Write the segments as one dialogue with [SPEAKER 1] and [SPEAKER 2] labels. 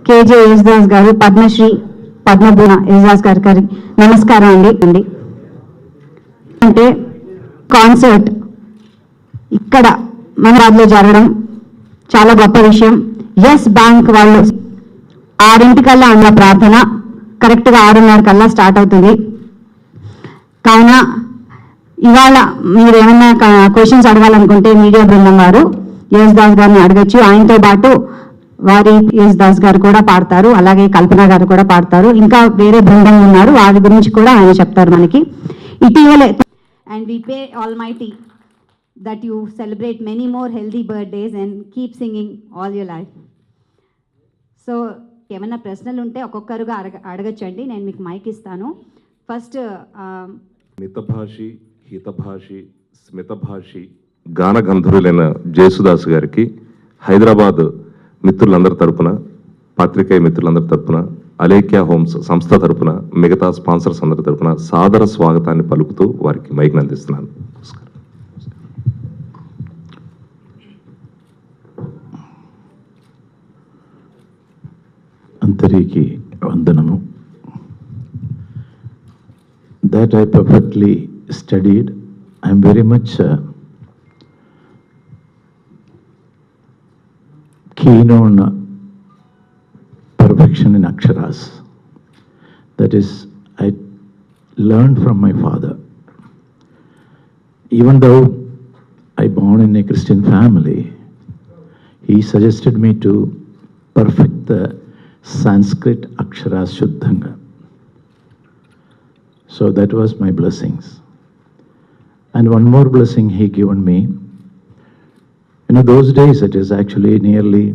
[SPEAKER 1] KJ Yesudas గారు, పద్మశ్రీ పద్మభూషణ యేసుదాస్ గారికి నమస్కారం అండి. అంటే కాన్సర్ట్ ఇక్కడ మనలో జరగడం చాలా గొప్ప విషయం. ఎస్ బ్యాంక్ వాళ్ళు 6:00 అన్న ప్రార్థన కరెక్ట్గా 6:30 స్టార్ట్ అవుతుంది. కావున ఇవాళ మీరు ఏమైనా క్వశ్చన్స్ అడగాలనుకుంటే మీడియా బృందం వారు యేసుదాస్ గారిని అడగచ్చు. ఆయనతో పాటు వారి యేసుదాస్ గారు కూడా పాడతారు, అలాగే కల్పన గారు కూడా పాడతారు. ఇంకా వేరే బృందం ఉన్నారు, వారి గురించి కూడా ఆయన చెప్తారు మనకి. ఇటీవలే and we pray almighty that you celebrate many more healthy birthdays and keep singing all your life. So ఏమైనా ప్రశ్నలు ఉంటే ఒక్కొక్కరుగా అడగచ్చండి, నేను మీకు మైక్ ఇస్తాను. ఫస్ట్
[SPEAKER 2] మితభాషి, హితభాషి, స్మితభాషి గానగంధర్వులైన యేసుదాస్ గారికి హైదరాబాద్ మిత్రులందరి తరపున, పాత్రికేయ మిత్రులందరి తరపున, అలేఖ్యా హోమ్స్ సంస్థ తరపున, మిగతా స్పాన్సర్స్ అందరి తరపున సాదర స్వాగతాన్ని పలుకుతూ వారికి మైక్ అందిస్తున్నాను.
[SPEAKER 3] అంతరికి వందనము. That I perfectly studied. I am very much keen on perfection in aksharas. That is, I learned from my father. Even though I born in a Christian family, he suggested me to perfect the Sanskrit aksharas shuddhanga. So that was my blessings. And one more blessing he given me. Those days it is actually nearly,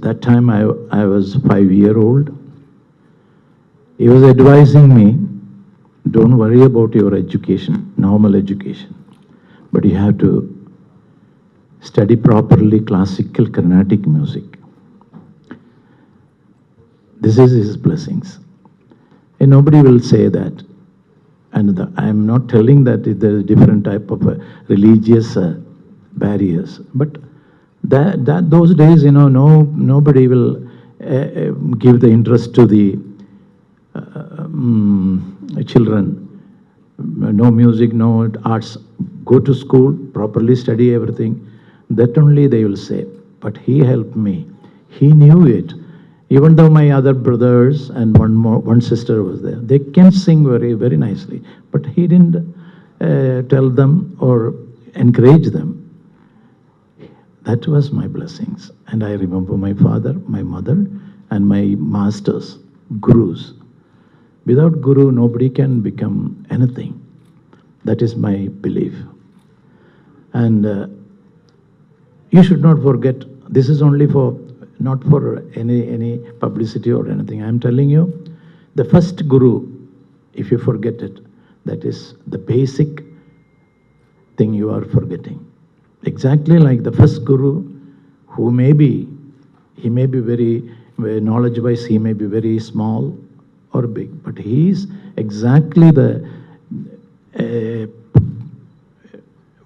[SPEAKER 3] that time I was 5-year-old. He was advising me, don't worry about your education, normal education, but you have to study properly classical Carnatic music. This is his blessings. And nobody will say that. And I am not telling that there is different type of religious barriers. But that those days, nobody will give the interest to the children. No music, no arts. Go to school, properly study everything. That only they will say. But he helped me. He knew it. Even though my other brothers and one sister was there, they can sing very, very nicely. But he didn't tell them or encourage them. That was my blessings. And I remember my father, my mother, and my masters, gurus. Without guru, nobody can become anything. That is my belief. And you should not forget, this is only for, not for any publicity or anything. I am telling you, the first guru, if you forget it, that is the basic thing you are forgetting. Exactly like the first guru, who he may be very knowledge-wise, he may be very small or big, but he is exactly the,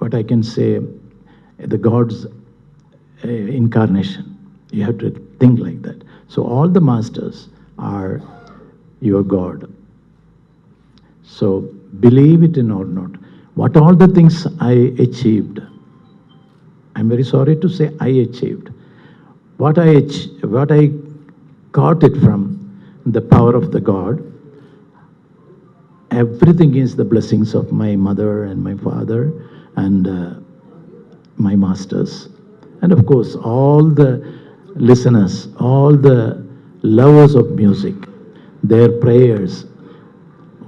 [SPEAKER 3] what I can say, the God's incarnation. You have to think like that. So all the masters are your God. So believe it or not, what all the things I achieved, I'm very sorry to say I achieved. What I got it from the power of the God. Everything is the blessings of my mother and my father and my masters. And of course, all the listeners, all the lovers of music, their prayers,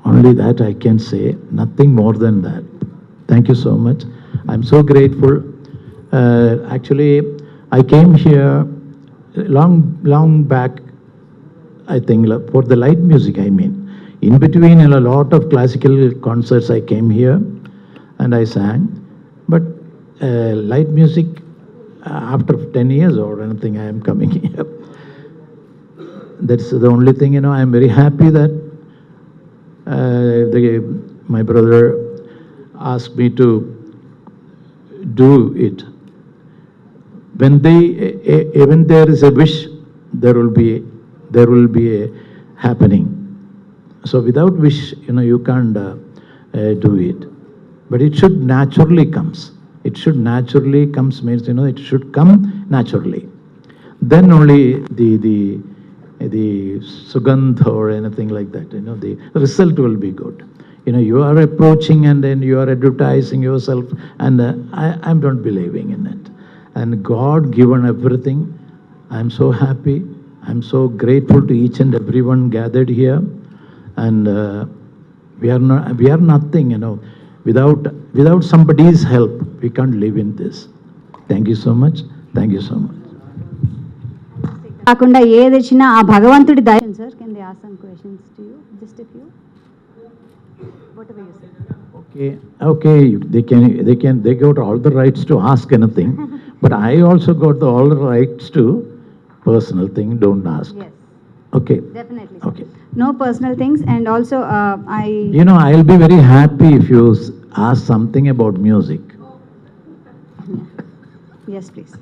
[SPEAKER 3] only that I can say, nothing more than that. Thank you so much. I'm so grateful. Actually, I came here long back, I think, for the light music, I mean. In between a lot of classical concerts, I came here and I sang. But light music, after 10 years or anything, I am coming here. That's the only thing, I am very happy that my brother asked me to do it. when even there is a wish, there will be a happening. So without wish, you can't do it. But it should naturally comes. It should naturally comes means, it should come naturally. Then only the sugandha or anything like that, the result will be good. You are approaching and then you are advertising yourself, and I'm not believing in it. And God given everything. I'm so happy. I'm so grateful to each and everyone gathered here. And we are nothing, without somebody's help, we can't live in this. Thank you so much. Thank you so much.
[SPEAKER 1] కాకుండా ఏది వచ్చినా ఆ భగవంతుడి దయ. Sir, can they ask some questions to you, just a few, whatever you say.
[SPEAKER 3] Okay, they got all the rights to ask anything, but I also got all the rights to personal thing, don't ask.
[SPEAKER 1] Yes.
[SPEAKER 3] Okay.
[SPEAKER 1] Definitely.
[SPEAKER 3] Okay.
[SPEAKER 1] No personal things, and also
[SPEAKER 3] I'll be very happy if you ask something about music.
[SPEAKER 1] Yes, please.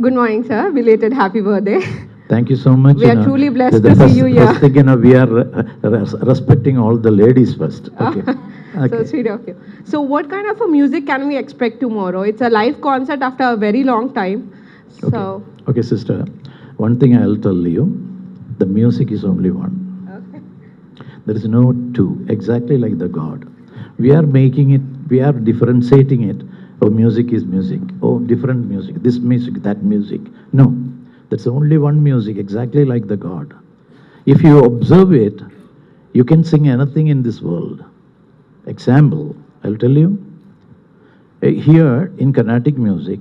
[SPEAKER 4] Good morning, sir. Belated happy birthday.
[SPEAKER 3] Thank you so much.
[SPEAKER 4] We are truly blessed
[SPEAKER 3] the
[SPEAKER 4] to see you here.
[SPEAKER 3] First thing, we are respecting all the ladies first. Okay.
[SPEAKER 4] So sweet of you. So what kind of a music can we expect tomorrow? It's a live concert after a very long time. So
[SPEAKER 3] Okay, sister. One thing I'll tell you, the music is only one.
[SPEAKER 4] okay.
[SPEAKER 3] There is no two, exactly like the God. We are making it, we are differentiating it. Oh, music is music. Oh, different music. This music, that music. No, that's only one music, exactly like the God. If you observe it, you can sing anything in this world. Example, I'll tell you. Here in Carnatic music,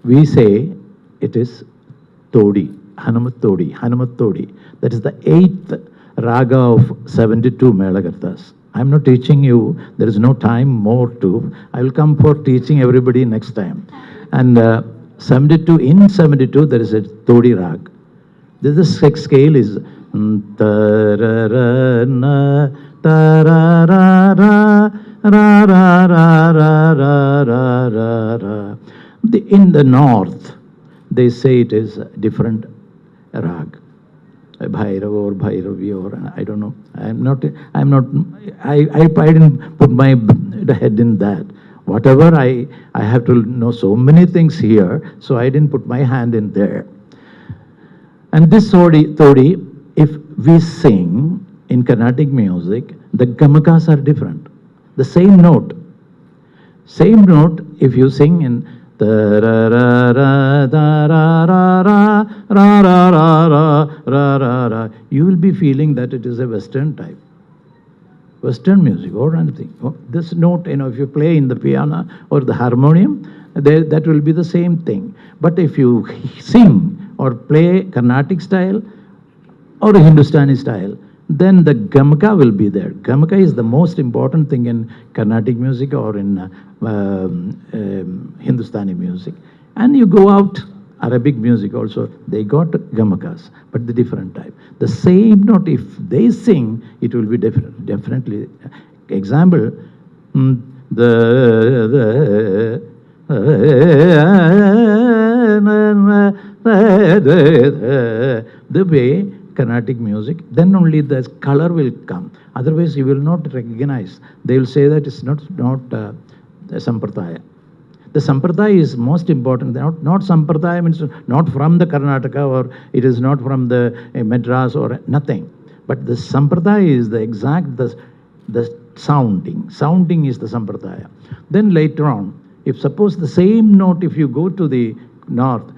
[SPEAKER 3] we say it is Todi, Hanumat Todi. That is the 8th raga of 72 Melagarthas. I'm not teaching you, there is no time more to. I will come for teaching everybody next time. And 72, there is a Todi rag. This is the scale is ta-ra-ra-na, ta-ra-ra-ra, ra-ra-ra-ra-ra-ra-ra. In the north, they say it is a different rag. Bhairav or Bhairavi or I don't know. I didn't put my head in that. Whatever I have to know so many things here, so I didn't put my hand in there. And this Todi, if we sing in Carnatic music, the gamakas are different. The same note, if you sing in you will be feeling that it is a Western type, Western music or anything. This note, if you play in the piano or the harmonium, that will be the same thing. But if you sing or play Carnatic style or Hindustani style, then the gamaka will be there. Gamaka is the most important thing in Carnatic music or in Hindustani music. And you go out, Arabic music also, they got gamakas, but the different type. The same note, if they sing, it will be different, definitely. Example, the way Carnatic music, then only the color will come. Otherwise, you will not recognize. They will say that it's not Sampradaya. The Sampradaya is most important. Not Sampradaya means not from the Karnataka or it is not from the Madras or nothing. But the Sampradaya is the exact, the sounding. Sounding is the Sampradaya. Then later on, if suppose the same note, if you go to the north,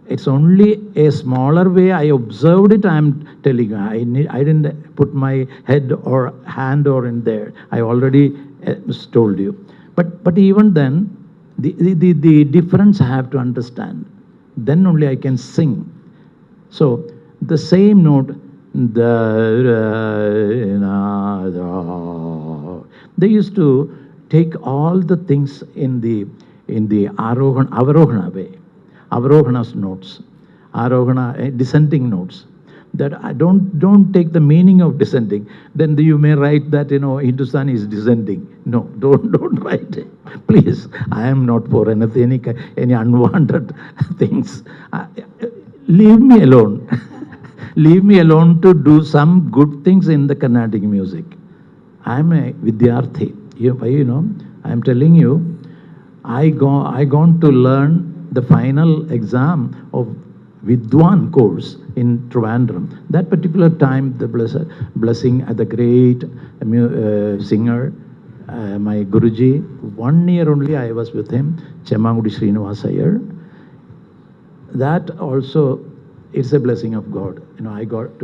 [SPEAKER 3] it's only a smaller way. I observed it. I'm telling you, I didn't put my head or hand or in there. I already told you. But even then, the difference I have to understand. Then only I can sing. So the same note, they used to take all the things in the Avarohana way. Avarohana's notes, Arohana, descending notes. that I don't take the meaning of descending. Then you may write that, Hindustan is descending. No, don't write it. Please, I am not for anything, any unwanted things. Leave me alone. Leave me alone to do some good things in the Carnatic music. I am a Vidyarthi. I am telling you, I gone to learn the final exam of Vidwan course in Trivandrum. That particular time, the blessing at the great singer, my Guruji, 1 year only I was with him, Chemmangudi Srinivasayar. That also, it's a blessing of God. I got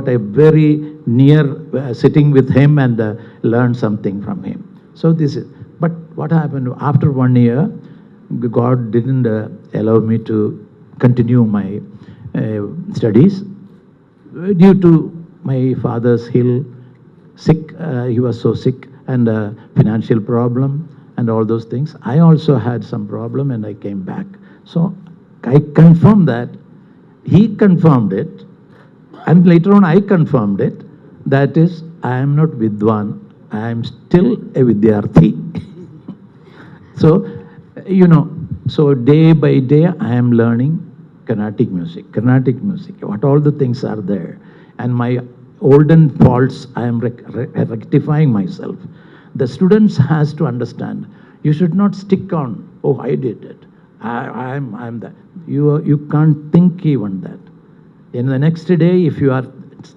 [SPEAKER 3] a very near sitting with him and learned something from him. So this is, but what happened after 1 year, God didn't allow me to continue my studies due to my father's sick. He was so sick, and financial problem and all those things. I also had some problem and I came back. So I confirmed that. He confirmed it, and later on I confirmed it. That is, I am not Vidwan, I am still a Vidyarthi. So, so day by day I am learning Carnatic music, what all the things are there. And my olden faults, I am rectifying myself. The students has to understand, you should not stick on, oh, I did it, I'm that. You can't think even that. In the next day, if you are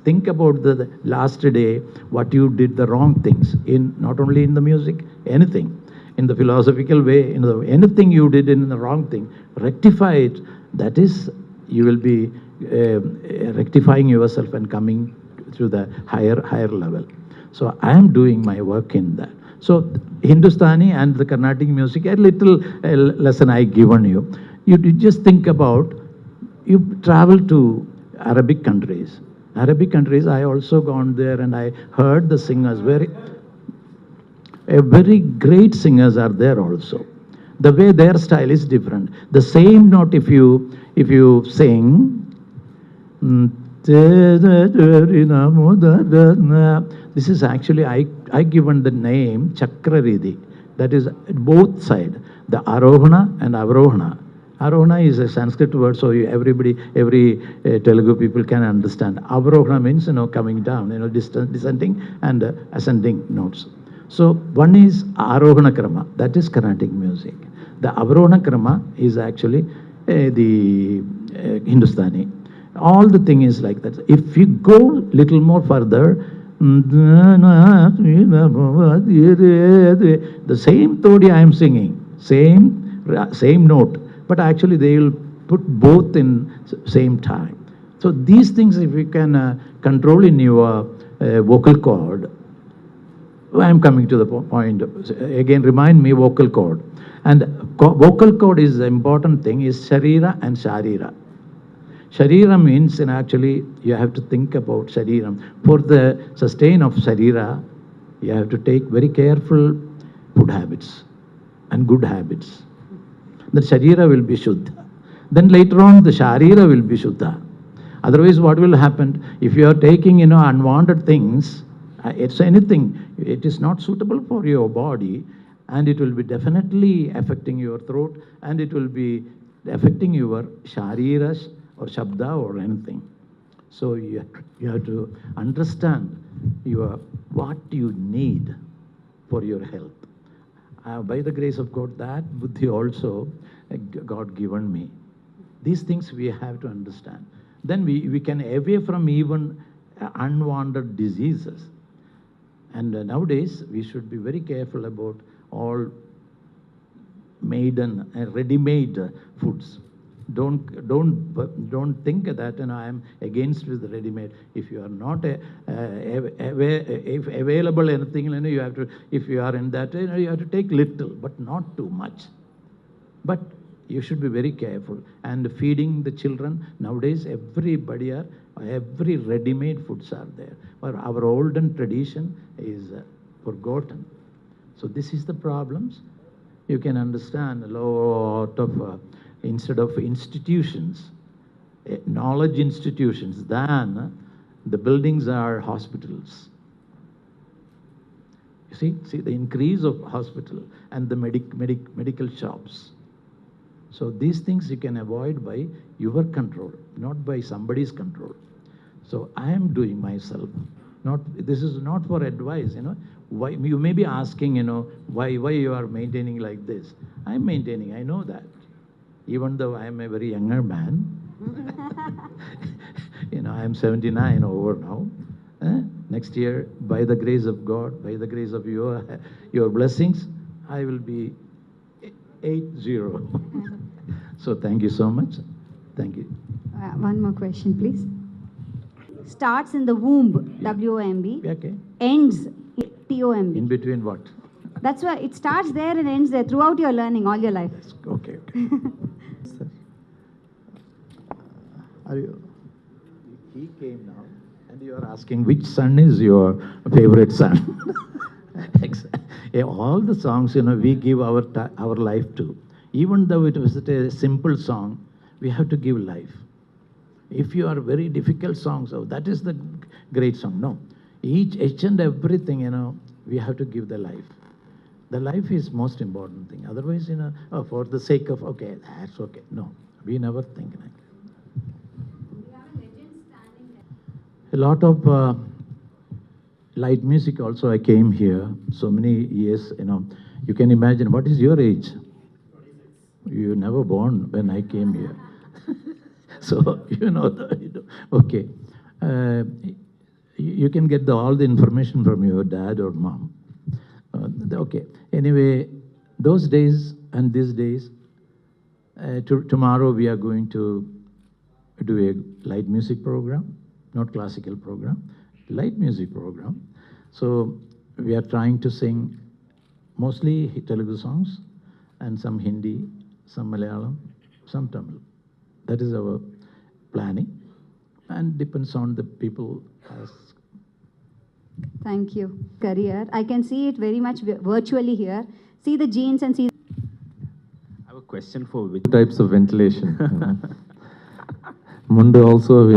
[SPEAKER 3] think about the last day, what you did the wrong things, in not only in the music, anything, in the philosophical way, anything you did in the wrong thing, rectify it. That is, you will be rectifying yourself and coming to the higher level. So I am doing my work in that. So Hindustani and the Carnatic music, a little lesson I given you. You just think about, you travel to Arabic countries. I also gone there and I heard the singers, very great singers are there also. The way their style is different. The same note, if you sing, this is actually, I given the name Chakraridi. That is both side, the Arohana and Avrohana. Arohana is a Sanskrit word, so every Telugu people can understand. Avrohana means, coming down, descending and ascending notes. So one is Arohana Krama, that is Carnatic music. The Avrohana Krama is actually the Hindustani. All the thing is like that. If you go little more further, the same Todi I am singing, same note, but actually they will put both in same time. So these things, if you can control in your vocal cord, I am coming to the point. Again, remind me vocal cord. And vocal cord is the important thing, is Sharira and Sharira. Sharira means, and actually you have to think about Shariram. For the sustain of Sharira, you have to take very careful food habits and good habits. The Sharira will be Shuddha. Then later on the Sharira will be Shuddha. Otherwise what will happen, if you are taking unwanted things, it's anything, it is not suitable for your body, and it will be definitely affecting your throat, and it will be affecting your Shariras or Shabda or anything. So you have to understand what you need for your health. By the grace of God, that buddhi also God given me. These things we have to understand. Then we can away from even unwanted diseases. And nowadays, we should be very careful about all ready-made foods. Don't think that I am against with the ready-made. If you are not if available anything, you have to. If you are in that, you have to take little, but not too much. But you should be very careful. And feeding the children nowadays, every ready-made foods are there. But our olden tradition is forgotten. So this is the problems. You can understand a lot of instead of institutions, knowledge institutions than the buildings are hospitals. You see the increase of hospital and the medical shops. So these things you can avoid by your control, not by somebody's control. So I am doing myself. This is not for advice, Why you may be asking, why you are maintaining like this. I'm maintaining, I know that. Even though I am a very younger man, I am 79 over now. Next year, by the grace of God, by the grace of your blessings, I will be 80. So thank you so much. Thank you.
[SPEAKER 1] One more question, please. Starts in the womb, W-O-M-B,
[SPEAKER 3] Okay.
[SPEAKER 1] ends T-O-M-B.
[SPEAKER 3] In between what?
[SPEAKER 1] That's why it starts there and ends there throughout your learning, all your life.
[SPEAKER 3] Okay. Sir. Are you? He came now, and you are asking which son is your favorite son. All the songs, we give our life to. Even though it was a simple song, we have to give life. If you are very difficult songs, that is the great song. No, each and everything, we have to give the life. The life is most important thing. Otherwise, for the sake of, okay, that's okay. No, we never think like that. A lot of light music also, I came here so many years, You can imagine, what is your age? You were never born when I came here. So, okay. You can get all the information from your dad or mom. Okay. Anyway, those days and these days, tomorrow we are going to do a light music program, not classical program, light music program. So we are trying to sing mostly Telugu songs and some Hindi, some Malayalam, some Tamil. That is our planning, and depends on the people as.
[SPEAKER 1] Thank you. Career. I can see it very much virtually here. See the genes and see.
[SPEAKER 5] I have a question for which
[SPEAKER 6] types of ventilation. Mundu also,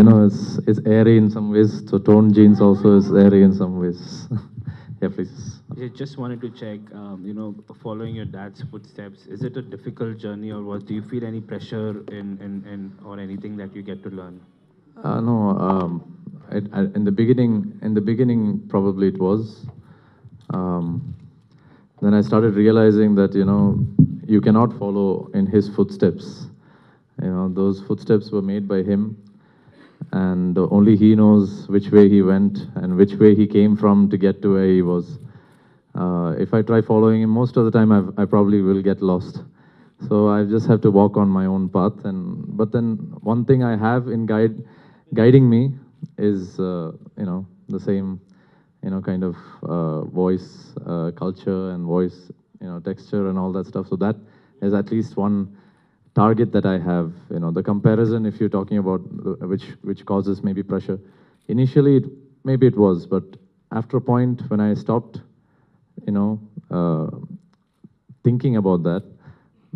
[SPEAKER 6] is airy in some ways. So tone jeans also is airy in some ways. Yeah, please.
[SPEAKER 5] I just wanted to check, following your dad's footsteps, is it a difficult journey, or do you feel any pressure in or anything that you get to learn?
[SPEAKER 6] No, in the beginning, probably it was. Then I started realizing that, you cannot follow in his footsteps. Those footsteps were made by him, and only he knows which way he went and which way he came from to get to where he was. If I try following him, most of the time I probably will get lost. So I just have to walk on my own path. But then one thing I have in guiding me is, the same, kind of voice, culture and voice, texture and all that stuff. So that is at least one target that I have. The comparison, if you're talking about which causes maybe pressure. Initially, maybe it was, but after a point when I stopped, thinking about that,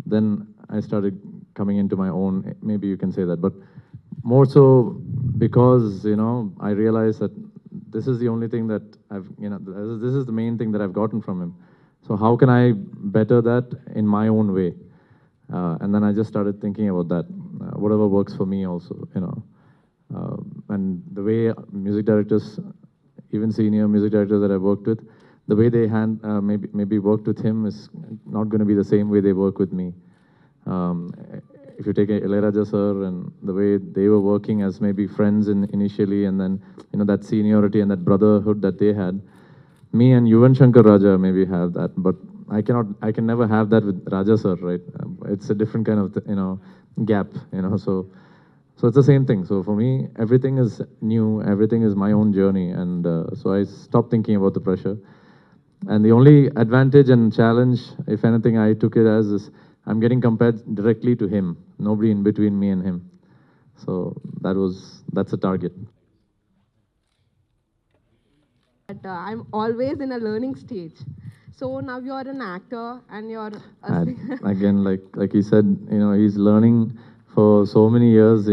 [SPEAKER 6] then I started coming into my own, maybe you can say that, but more so because, I realized that this is the only thing that this is the main thing that I've gotten from him. So how can I better that in my own way? And then I just started thinking about that, whatever works for me also, and the way music directors, even senior music directors that I've worked with, the way they maybe worked with him is not going to be the same way they work with me. If you take Ilayaraja sir and the way they were working as maybe friends initially, and then that seniority and that brotherhood that they had, me and Yuvan Shankar Raja maybe have that, but I can never have that with Raja sir, right? It's a different kind of gap, so it's the same thing. So for me, everything is new, everything is my own journey, and so I stopped thinking about the pressure. And the only advantage and challenge, if anything, I took it as is I'm getting compared directly to him, nobody in between me and him. So that's a target.
[SPEAKER 4] But I'm always in a learning stage. So now you're an actor and you're a
[SPEAKER 6] And again, like he said, he's learning for so many years,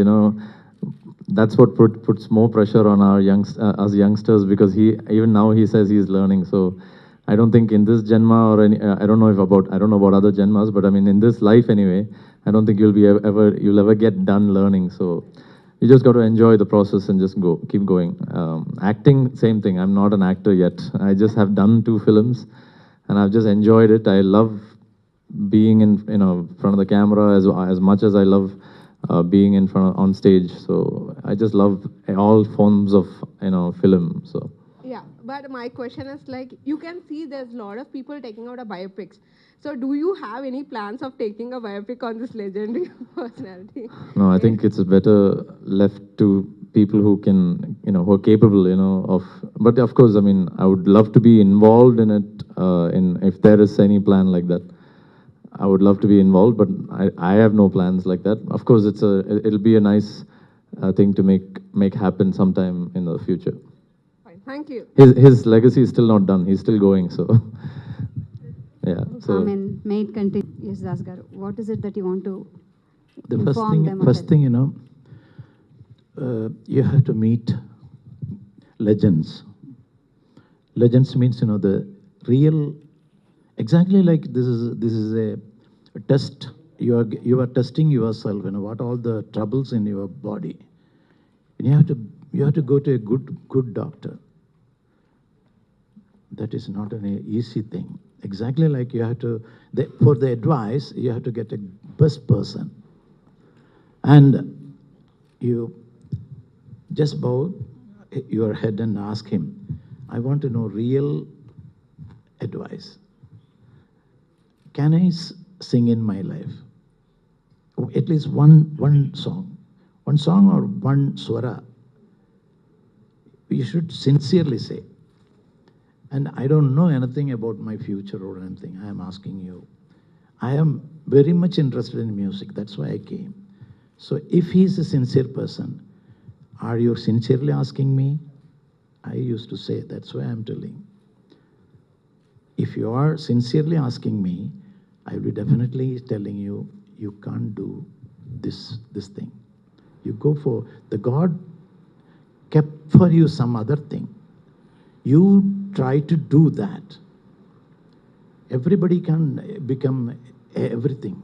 [SPEAKER 6] that's what puts more pressure on our us youngsters, because even now he says he's learning. So I don't think in this Janma or any, I don't know about other Janmas, but I mean in this life anyway, I don't think you'll ever get done learning. So you just got to enjoy the process and just keep going. Acting, same thing. I'm not an actor yet. I just have done 2 films, and I've just enjoyed it. I love being in front of the camera as much as I love being on stage. So I just love all forms of film. So
[SPEAKER 4] Yeah, but my question is like, you can see there's a lot of people taking out a biopics. So do you have any plans of taking a biopic on this legendary personality?
[SPEAKER 6] no, I think it's better left to people who can who are capable of. But of course, I mean, I would love to be involved in it. If there is any plan like that, I would love to be involved, but I have no plans like that. Of course, it'll be a nice thing to make happen sometime in the future.
[SPEAKER 4] Fine, thank you.
[SPEAKER 6] His legacy is still not done. He's still going. So yeah. So
[SPEAKER 1] may it continue. Yesudas garu, what is it that you want to
[SPEAKER 3] The
[SPEAKER 1] inform them?
[SPEAKER 3] first thing, you have to meet legends. Legends means, the real, exactly like this is a test. You are testing yourself, what all the troubles in your body. And you have to go to a good doctor. That is not an easy thing. Exactly like you have to, for the advice, you have to get a best person. And you just bow your head and ask him, I want to know real advice. Can I sing in my life? At least one song. One song or one swara. You should sincerely say. And I don't know anything about my future or anything. I am asking you. I am very much interested in music. That's why I came. So if he's a sincere person, are you sincerely asking me? I used to say, that's why I'm telling. If you are sincerely asking me, I will be definitely telling you, you can't do this thing. You go for, the God kept for you some other thing. You try to do that. Everybody can become everything.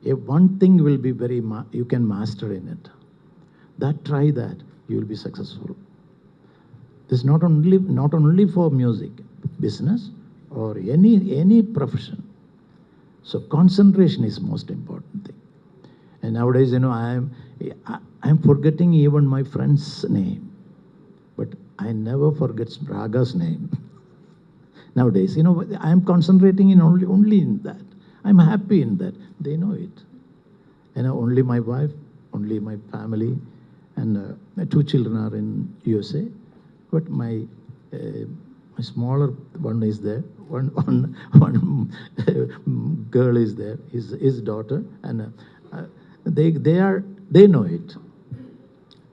[SPEAKER 3] One thing will be you can master in it. Try that, you will be successful. This is not only for music, business or any profession. So concentration is most important thing. And nowadays, I'm forgetting even my friend's name, but I never forget Raga's name. Nowadays, I'm concentrating in only in that. I'm happy in that. They know it. Only my wife, only my family, and my 2 children are in USA. But my smaller one is there. One girl is there. His daughter, and they know it.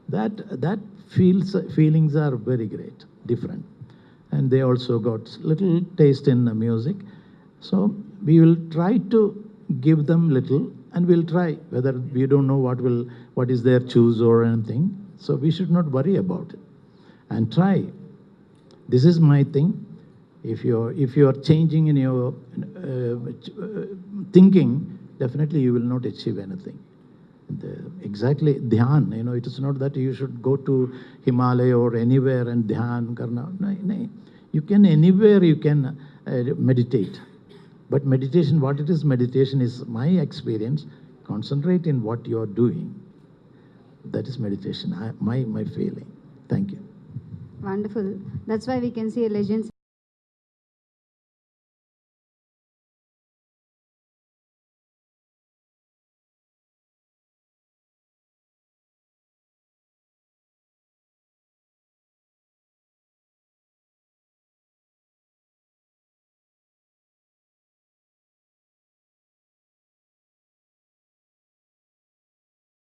[SPEAKER 3] That feelings are very great, different, and they also got little taste in music. So we will try to give them little, and we'll try. Whether we don't know what is their choose or anything, so we should not worry about it, and try. This is my thing. If you are changing in your thinking, definitely you will not achieve anything. Exactly, dhyan. It is not that you should go to Himalaya or anywhere and dhyan karna. No. You can anywhere you can meditate. But meditation, what it is, meditation is my experience. Concentrate in what you are doing. That is meditation. My feeling. Thank you.
[SPEAKER 1] Wonderful. That's why we can see a legend.